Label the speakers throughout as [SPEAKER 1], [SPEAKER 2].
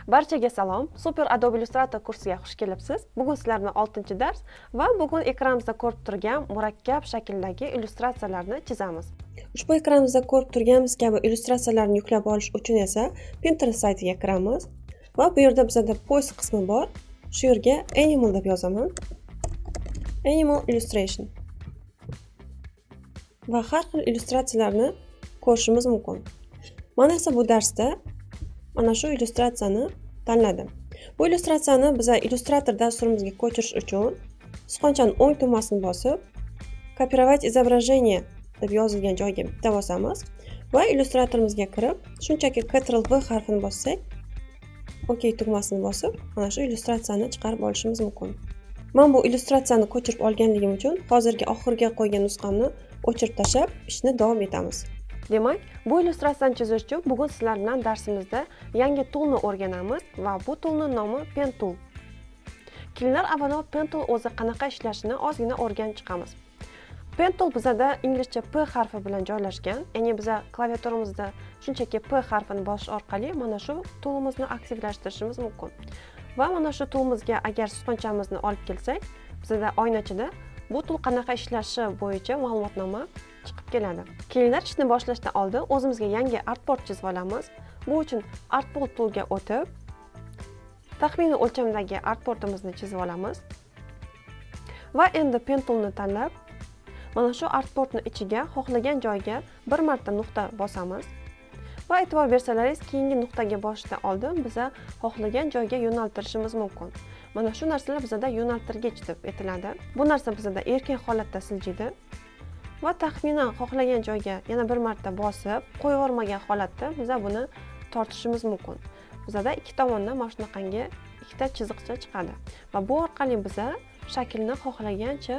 [SPEAKER 1] Barchaga salom. Super Adobe Illustrator kursiga xush kelibsiz. Bugun sizlar bilan 6-dars va bugun ekranimizda ko'rib turgan murakkab shakldagi illyustratsiyalarni chizamiz. Ushbu ekranimizda ko'rib turganimiz kabi illyustratsiyalarni yuklab olish uchun esa Pinterest saytiga kiramiz va bu yerda bizda post qismi bor. Shu yerga Animal deb yozaman. Animal Illustration. Va har xil illyustratsiyalarni ko'rishimiz mumkin. Mana esa bu darsda mana shu illyustratsiyani tanladim. Bu illyustratsiyani biz Illustrator dasturimizga ko'chirish uchun sichqonchaning o'ng tugmasini bosib, Kopировать изображение deb yozilgan joyga bitta bosamiz va Illustratorimizga kirib, shunchaki Ctrl+V harfini bossak, OK tugmasini bosib, mana shu illyustratsiyani chiqarib olishimiz mumkin. Men bu illyustratsiyani ko'chirib olganligim uchun hozirgi oxirga qo'ygan nusxamni o'chirib tashlab, ishni davom etamiz. Demak, bu illyustratsiyani chizish uchun bugun sizlar bilan darsimizda yangi toolni o'rganamiz va bu toolning nomi Pen Tool. Kelinlar avvalo Pen Tool o'zi qanaqa ishlashini ozgina o'rganib chiqamiz. Pen Tool bizda inglizcha P harfi bilan joylashgan, ya'ni biz klaviaturamizda shunchaki P harfini bosish orqali mana shu toolimizni aktivlashtirishimiz mumkin. Va mana shu toolimizga agar sichqonchamizni olib kelsak, bizda oynachida bu tool qanaqa ishlashi bo'yicha ma'lumotnoma chiqib keladi. Kelinlar ishni boshlashdan oldin o'zimizga yangi artboard chizib olamiz. Bu uchun artboard toolga o'tib, taxminiy o'lchamdagi artboardimizni chizib olamiz. Va endi pen toolni tanlab, mana shu artboardning ichiga xohlagan joyga bir marta nuqta bosamiz. Va e'tibor bersalaringiz, keyingi nuqtaga bosishdan oldin biz xohlagan joyga yo'naltirishimiz mumkin. Mana shu narsalar bizda yo'naltirgich deb aytiladi. Bu narsa bizda erkin holatda siljiydi. Va taxminan xohlagan joyga yana bir marta bosib, qo'yvormagan holatda biz buni tortishimiz mumkin. Bizda ikki tomondan mana shunaqangi ikkita chiziqcha chiqadi. Va bu orqali biz shaklni xohlagancha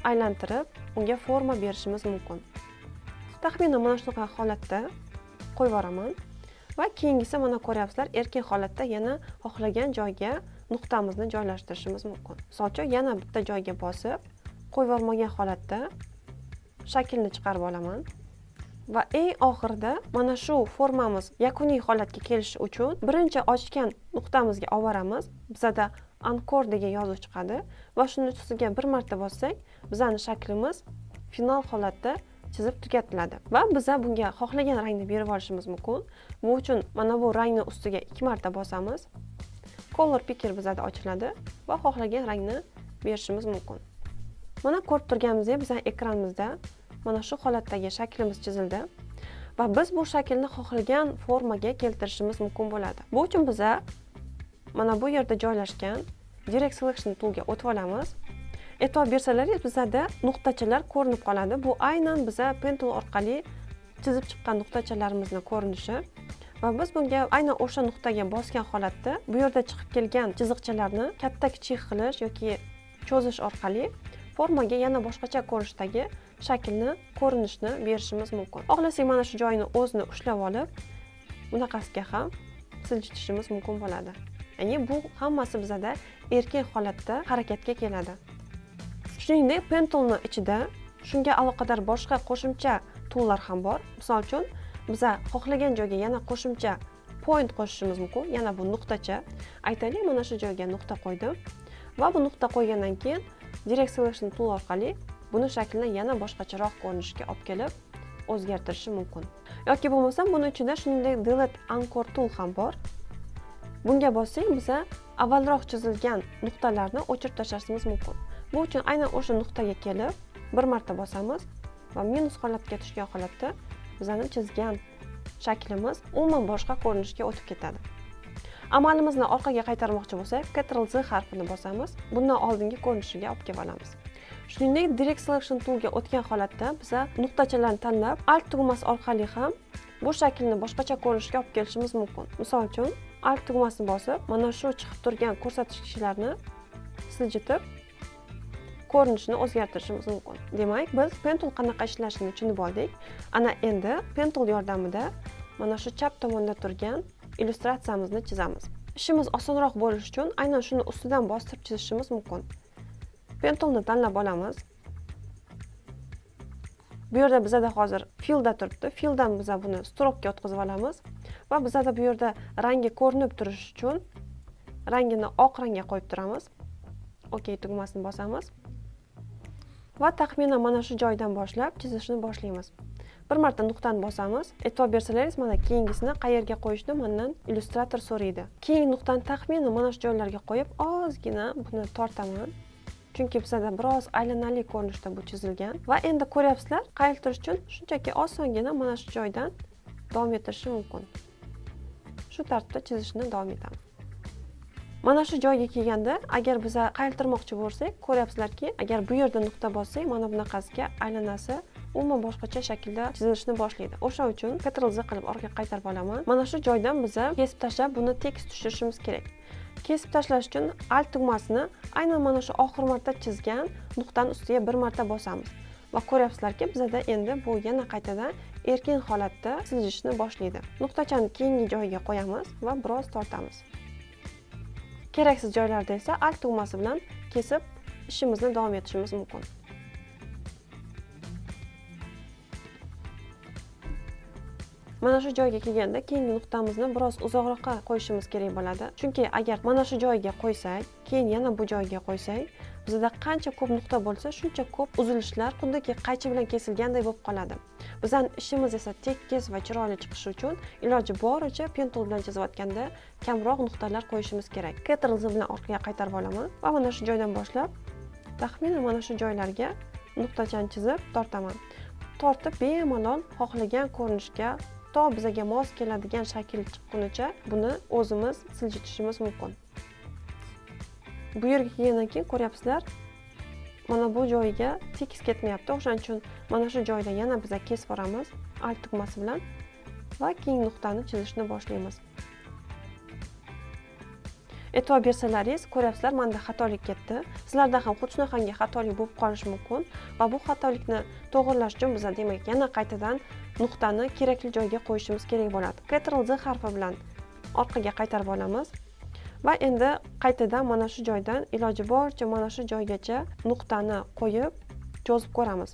[SPEAKER 1] aylantirib, unga forma berishimiz mumkin. Taxminan mana shunaqa holatda qo'yvoraman va keyingisi mana ko'ryapsizlar, erkin holatda yana xohlagan joyga nuqtamizni joylashtirishimiz mumkin. Misol uchun yana bitta joyga bosib, qo'yvormagan holatda shaklni chiqarib olaman va eng oxirida mana shu formamiz yakuniy holatga kelishi uchun birinchi ochgan nuqtamizga olib boramiz. Bizda Anchor degan yozuv chiqadi va shuni ustiga bir marta bossak, bizning shaklimiz final holatda chizib tugatiladi va biz bunga xohlagan rangni berib olishimiz mumkin. Bu uchun mana bu rangni ustiga 2 marta bosamiz. Color picker bizda ochiladi va xohlagan rangni berishimiz mumkin. Mana ko'rib turganimizdek, bizning ekranimizda mana shu holatdagi shaklimiz chizildi va biz bu shaklni xohlagan formaga keltirishimiz mumkin bo'ladi. Bu uchun biz mana bu yerda joylashgan Direct Selection toolga o'tib olamiz. E'tibor bersalaringiz, bizda nuqtachalar ko'rinib qoladi. Bu aynan biz Pen Tool orqali chizib chiqqan nuqtachalarimizni ko'rinishi va biz bunga aynan o'sha nuqtaga bosgan holatda bu yerda chiqib kelgan chiziqchalarni katta-kichik qilish yoki cho'zish orqali formaga yana boshqacha ko'rinishdagi shaklni, ko'rinishni berishimiz mumkin. Xohlasak mana shu joyini o'zini ushlab olib, bunaqasiga ham siljitishimiz mumkin bo'ladi. Ya'ni bu hammasi bizda erkin holatda harakatga keladi. Shuningdek, Pen Toolning ichida shunga aloqador boshqa qo'shimcha toollar ham bor. Misol uchun, biz xohlagan joyga yana qo'shimcha point qo'shishimiz mumkin. Yana bu nuqtacha. Aytaylik, mana shu joyga nuqta qo'ydim va bu nuqta qo'ygandan keyin Direct Selection tool orqali buni shaklni yana boshqacharoq ko'rinishga olib kelib o'zgartirishi mumkin. Yoki bo'lmasa, buning ichida shuningdek Delete Anchor tool ham bor. Bunga bossak, biz avvalroq chizilgan nuqtalarni o'chirib tashlashimiz mumkin. Bu uchun aynan o'sha nuqtaga kelib, bir marta bosamiz va minus holatga tushgan holatda bizning chizgan shaklimiz umuman boshqa ko'rinishga o'tib ketadi. Amalimizni orqaga qaytarmoqchi bo'lsak, Ctrl+Z harfini bosamiz, bundan oldingi ko'rinishiga olib kelib olamiz. Shuningdek, Direct Selection toolga o'tgan holatda biz nuqtachalarni tanlab, Alt tugmasi orqali ham bu shaklni boshqacha ko'rinishga olib kelishimiz mumkin. Misol uchun, Alt tugmasini bosib, mana shu chiqib turgan ko'rsatkichlarni siljitib ko'rinishni o'zgartirishimiz mumkin. Demak, biz Pen Tool qanaqa ishlashini tushunib oldik. Ana endi Pen Tool yordamida mana shu chap tomonda turgan illyustratsiyamizni chizamiz. Ishimiz osonroq bo'lishi uchun aynan shuni ustidan bostirib chizishimiz mumkin. Pen Toolni tanlab olamiz. Bu yerda bizda hozir fillda turibdi. Filldan biz buni stroke'ga o'tkazib olamiz Va bizda bu yerda rangi ko'rinib turishi uchun rangini oq rangga qo'yib turamiz. OK tugmasini bosamiz. Va taxminan mana shu joydan boshlab chizishni boshlaymiz. Bir marta nuqtani bosamiz. E'tibor bersalaringiz, mana keyingisini qayerga qo'yishni mendan illyustrator so'raydi. Keyingi nuqtani taxminan mana shu joylarga qo'yib, ozgina buni tortaman. Chunki bizda biroz aylanali ko'rinishda bu chizilgan. Va endi ko'ryapsizlar, qayiltirish uchun shunchaki osongina mana shu joydan davom ettirishim mumkin. Shu tartibda chizishni davom etamiz. Mana shu joyga kelganda, agar biz qayiltirmoqchi bo'lsak, ko'ryapsizlarki, agar bu yerda nuqta bossak, mana bunaqasiga aylanasi umuman boshqacha shaklda chizilishni boshlaydi. O'sha uchun Ctrl+Z qilib orqaga qaytarib olaman. Mana shu joydan biz kesib tashlab, buni tekis tushirishimiz kerak. Kesib tashlash uchun Alt tugmasini aynan mana shu oxir marta chizgan nuqtaning ustiga bir marta bosamiz. Va ko'ryapsizlarki, bizda endi bu yana qaytadan erkin holatda chizishni boshlaydi. Nuqtachani keyingi joyiga qo'yamiz va biroz tortamiz. Keraksiz joylarda esa Alt tugmasi bilan kesib ishimizni davom ettirishimiz mumkin. Mana shu joyga kelganda keyingi nuqtamizni biroz uzoqroqqa qo'yishimiz kerak bo'ladi. Chunki agar mana shu joyga qo'ysak, keyin yana bu joyga qo'ysak, bizda qancha ko'p nuqta bo'lsa, shuncha ko'p uzilishlar xuddiki qaychi bilan kesilganday bo'lib qoladi. Bizning ishimiz esa tekis va chiroyli chiqishi uchun iloji boricha pen tool bilan chizayotganda kamroq nuqtalar qo'yishimiz kerak. Ctrl+Z bilan orqaga qaytarib olaman va mana shu joydan boshlab taxminan mana shu joylarga nuqtachani chizib tortaman. Tortib bemalol xohlagan ko'rinishga to bizga mos keladigan shakl chiqqunicha buni o'zimiz siljitishimiz mumkin. Bu yerga kelgandan keyin ko'ryapsizlar, mana bu joyiga tekis ketmayapti. O'shaning uchun mana shu joyda yana biz kesib boramiz Alt tugmasi bilan va keyingi nuqtani chizishni boshlaymiz. E'tibor bersalaringiz, ko'ryapsizlar, menda xatolik ketdi. Sizlarda ham xuddi shunaqangi xatolik bo'lib qolishi mumkin va bu xatolikni to'g'rilash uchun biz demak yana qaytadan nuqtani kerakli joyga qo'yishimiz kerak bo'ladi. Ctrl+Z harfi bilan orqaga qaytarib olamiz va endi qaytadan mana shu joydan iloji boricha mana shu joygacha nuqtani qo'yib cho'zib ko'ramiz.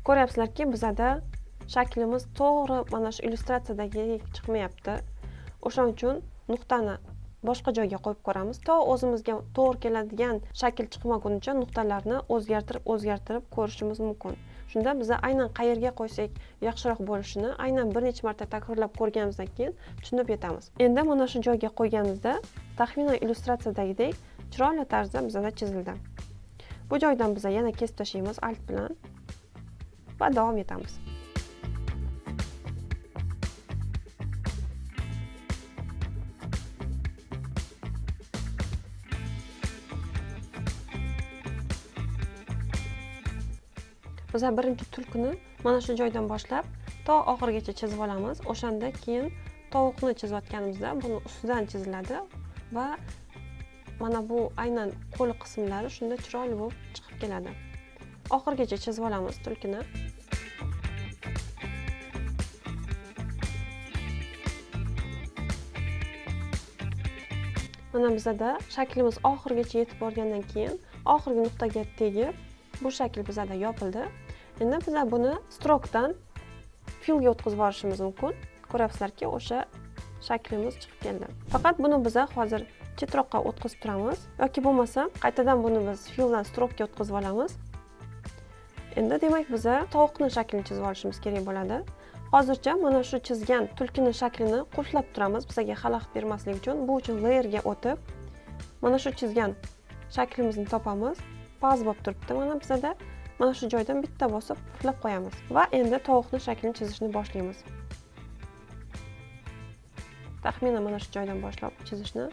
[SPEAKER 1] Ko'ryapsizlarki, bizda shaklimiz to'g'ri mana shu illyustratsiyadagidek chiqmayapti. O'shaning uchun nuqtani boshqa joyga qo'yib ko'ramiz. To o'zimizga to'g'ri keladigan shakl chiqmagunicha nuqtalarni o'zgartirib ko'rishimiz mumkin. Shunda biz aynan qayerga qo'ysak yaxshiroq bo'lishini aynan bir necha marta takrorlab ko'rganimizdan keyin tushunib yetamiz. Endi mana shu joyga qo'yganimizda taxminan illyustratsiyadagidek chiroyli tarzda bizda chizildi. Bu joydan biz yana kesib tashlaymiz Alt bilan va davom etamiz. Biz birinchi tulkini mana shu joydan boshlab to oxirigacha chizib olamiz. O'shanda keyin tovuqni chizayotganimizda buni ustidan chiziladi va mana bu aynan qo'l qismlari shunda chiroyli bo'lib chiqib keladi. Oxirigacha chizib olamiz tulkini. Mana bizda shaklimiz oxirigacha yetib borgandan keyin oxirgi nuqtaga tegib bu shakl bizda yopildi. Endi biz buni strokdan fillga o'tkazib yuborishimiz mumkin. Ko'ryapsizlarki, o'sha shaklimiz chiqib keldi. Faqat buni biz hozir chetroqqa o'tkazib turamiz yoki bo'lmasa qaytadan buni biz filldan strokga o'tkazib olamiz. Endi demak biz tovuqning shaklini chizib olishimiz kerak bo'ladi. Hozircha mana shu chizgan tulkining shaklini qulflab turamiz bizga xalaqit bermaslik uchun. Bu uchun layerga o'tib mana shu chizgan shaklimizni topamiz. Paz bo'lib turibdi mana bizda. Mana shu joydan bitta bosib qulflab qo'yamiz va endi tovuqning shaklini chizishni boshlaymiz. Taxminan mana shu joydan boshlab chizishni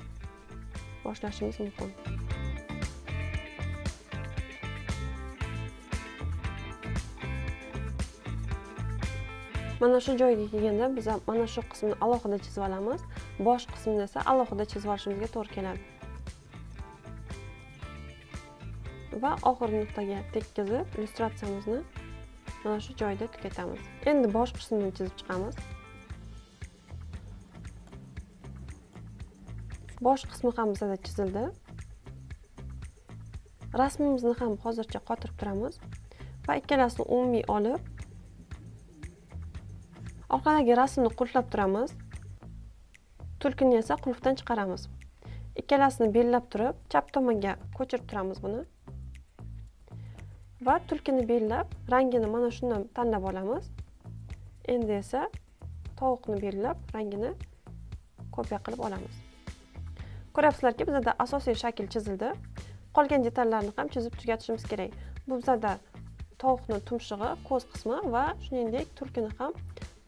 [SPEAKER 1] boshlashimiz mumkin. Mana shu joyga kelganda biz mana shu qismni alohida chizib olamiz. Bosh qismini esa alohida chizib olishimizga to'g'ri keladi. Va oxirgi nuqtaga tekkizib illyustratsiyamizni mana shu joyda tugatamiz. Endi bosh qismini chizib chiqamiz. Bosh qismi ham bizda chizildi. Rasmimizni ham hozircha qotirib turamiz va ikkalasini umumiy olib Orqadagi rasmni qulflab turamiz. Tulkini esa qulfdan chiqaramiz. Ikkalasini bellab turib, chap tomonga ko'chirib turamiz buni. Va tulkini bellab, rangini mana shundan tanlab olamiz. Endi esa tovuqni bellab, rangini kopiya qilib olamiz. Ko'ryapsizlarki, bizda asosiy shakl chizildi. Qolgan detallarni ham chizib tugatishimiz kerak. Bu bizda tovuqning tumshug'i, ko'z qismi va shuningdek tulkini ham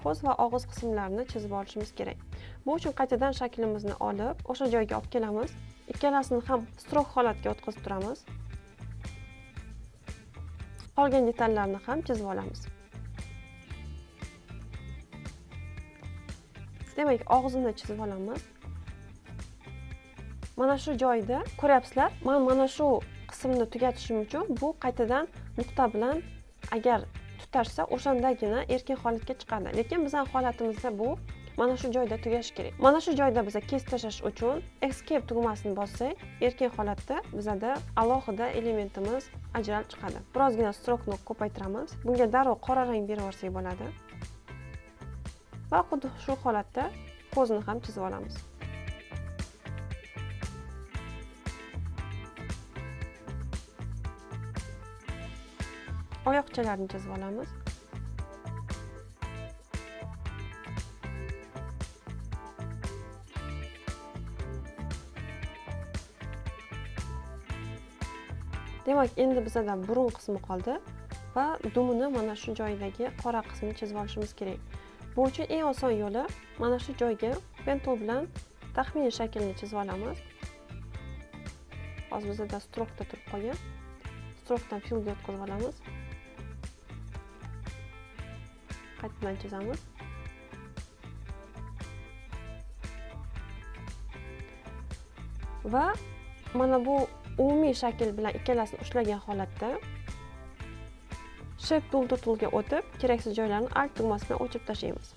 [SPEAKER 1] ko'z va og'iz qismlarini chizib olishimiz kerak. Bu uchun qaytadan shaklimizni olib, o'sha joyga olib kelamiz. Ikkalasini ham strok holatga o'tkazib turamiz. Qolgan detallarni ham chizib olamiz. Demak, og'zini chizib olamiz. Mana shu joyda ko'ryapsizlar, men mana shu qismni tugatishim uchun bu qaytadan nuqta bilan agar tutashsa, o'shandagina erkin holatga chiqadi. Lekin bizning holatimizda bu mana shu joyda tugashi kerak. Mana shu joyda biz kesib tashlash uchun escape tugmasini bossak, erkin holatda bizda alohida elementimiz ajralib chiqadi. Birozgina strokni ko'paytiramiz. Bunga darrov qora rang berib yuborsak bo'ladi. Va xuddi shu holatda ko'zni ham chizib olamiz. Oyoqchalarni chizib olamiz. Demak, endi bizda burun qismi qoldi va dumini mana shu joydagi qora qismini chizib olishimiz kerak. Bu uchun eng oson yo'li mana shu joyga pen tool bilan taxminiy shaklni chizib olamiz. Hozir bizda strokda turib qolgan. Strokdan fillga o'tkazib olamiz. Qaytadan chizamiz. Va mana bu umumiy shakl bilan ikkalasini ushlagan holatda Shape toolga o'tib, keraksiz joylarni Alt tugmasi bilan o'chirib tashlaymiz.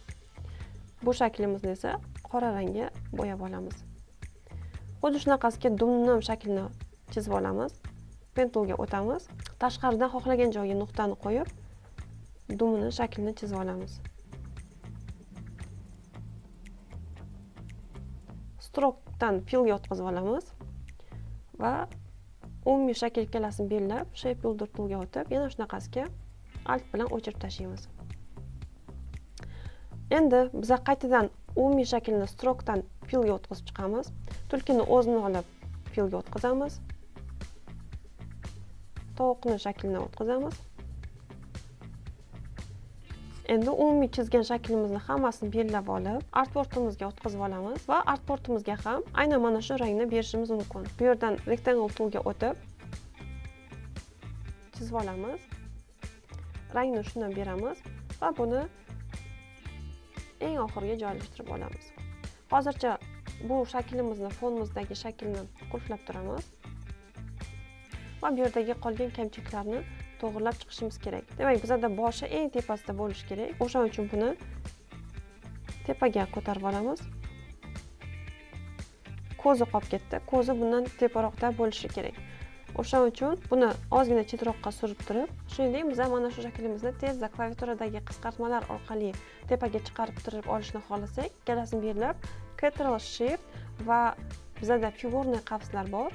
[SPEAKER 1] Bu shaklimizni esa qora rangga bo'yab olamiz. Xuddi shunaqasiga dumnim shaklini chizib olamiz. Pen toolga o'tamiz. Tashqaridan xohlagan joyga nuqtani qo'yib, dumining shaklini chizib olamiz. Strokedan fillga o'tkazib olamiz va umumiy shakl ikkalasini bellab, Shape toolga o'tib, yana shunaqasiga Alt bilan o'chirib tashlaymiz. Endi biz qaytadan umumiy shaklni strokedan fillga o'tkazib chiqamiz. Tulkini o'zini olib fillga o'tkazamiz. Tovuqning shaklini o'tkazamiz. Endi umumiy chizgan shaklimizni hammasini bellab olib, artboardimizga o'tkazib olamiz va artboardimizga ham aynan mana shu rangni berishimiz mumkin. Bu yerdan rectangle toolga o'tib chizib olamiz. Rangni shundan beramiz va buni eng oxirga joylashtirib olamiz. Hozircha bu shaklimizni fonimizdagi shaklni qulflab turamiz. Va bu yerdagi qolgan kamchiliklarni to'g'rilab chiqishimiz kerak. Demak, bizda boshi eng tepasida bo'lishi kerak. O'shaning uchun buni tepaga ko'tarib olamiz. Ko'zi qolib ketdi. Ko'zi bundan teparoqda bo'lishi kerak. O'shaning uchun buni ozgina chetroqqa surib turib, shuningdek biz mana shu shaklimizni tezda klaviaturadagi qisqartmalar orqali tepaga chiqarib turib olishni xohlasak, ikkalasini bellab Ctrl Shift va bizda figurniy qavslar bor.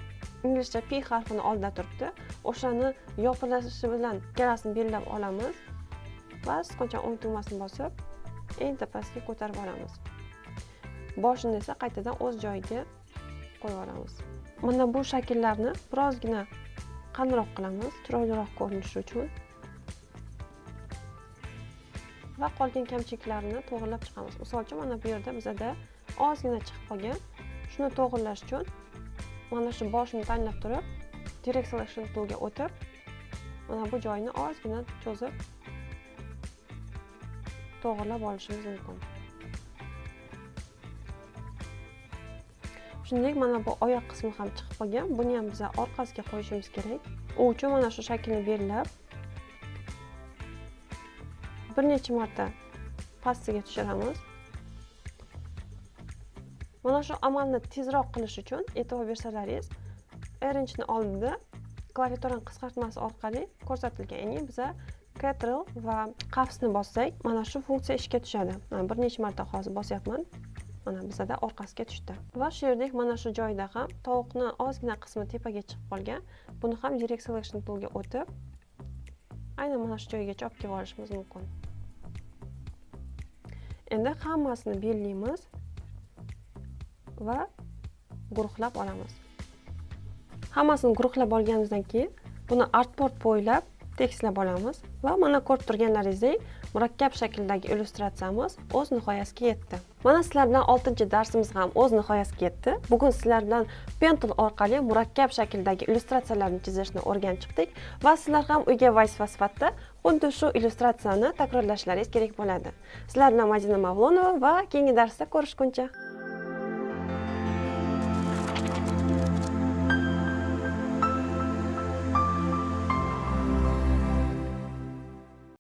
[SPEAKER 1] Inglizcha P harfini oldida turibdi. O'shani yopilishi bilan ikkalasini bellab olamiz va sichqoncha o'ng tugmasini bosib, eng tepasiga ko'tarib olamiz. Boshini esa qaytadan o'z joyiga qo'yib olamiz. Mana bu shakllarni birozgina qalinroq qilamiz, chiroyliroq ko'rinishi uchun. Va qolgan kamchiliklarni to'g'rilab chiqamiz. Misol uchun mana bu yerda bizda ozgina chiqib qolgan. Shuni to'g'rilash uchun mana shu boshni tanlab turib, Direct Selection toolga o'tib, mana bu joyni ozgina cho'zib to'g'rilab olishimiz mumkin. Shuningdek, mana bu oyoq qismi ham chiqib qolgan. Buni ham biz orqasiga qo'yishimiz kerak. U uchun mana shu shaklni belgilab bir necha marta pastiga tushiramiz. Mana shu amalni tezroq qilish uchun e'tibor bersalaringiz, R-ni oldida klaviaturaning qisqartmasi orqali ko'rsatilgan. Ya'ni biz Ctrl va qavsni bossak, mana shu funksiya ishga tushadi. Men bir necha marta hozir bosyapman. Mana bizada orqasiga tushdi. Va shu yerdek mana shu joyda ham tovuqni ozgina qismi tepaga chiqib qolgan. Buni ham Direct Selection toolga o'tib, aynan mana shu joygacha olib kelib olishimiz mumkin. Endi hammasini belgilaymiz va guruhlab olamiz. Hammasini guruhlab olganimizdan keyin buni artboard bo'ylab tekstlab olamiz va mana ko'rib turganlaringizdek murakkab shakldagi illyustratsiyamiz o'z nihoyasiga yetdi. Mana sizlar bilan 6-darsimiz ham o'z nihoyasiga yetdi. Bugun sizlar bilan Pentool orqali murakkab shakldagi illyustratsiyalarni chizishni o'rganib chiqdik va sizlar ham uyga vazifa sifatida xuddi shu illyustratsiyani takrorlashlaringiz kerak bo'ladi. Sizlar bilan Madina Mavlonova va keyingi darsda ko'rishguncha.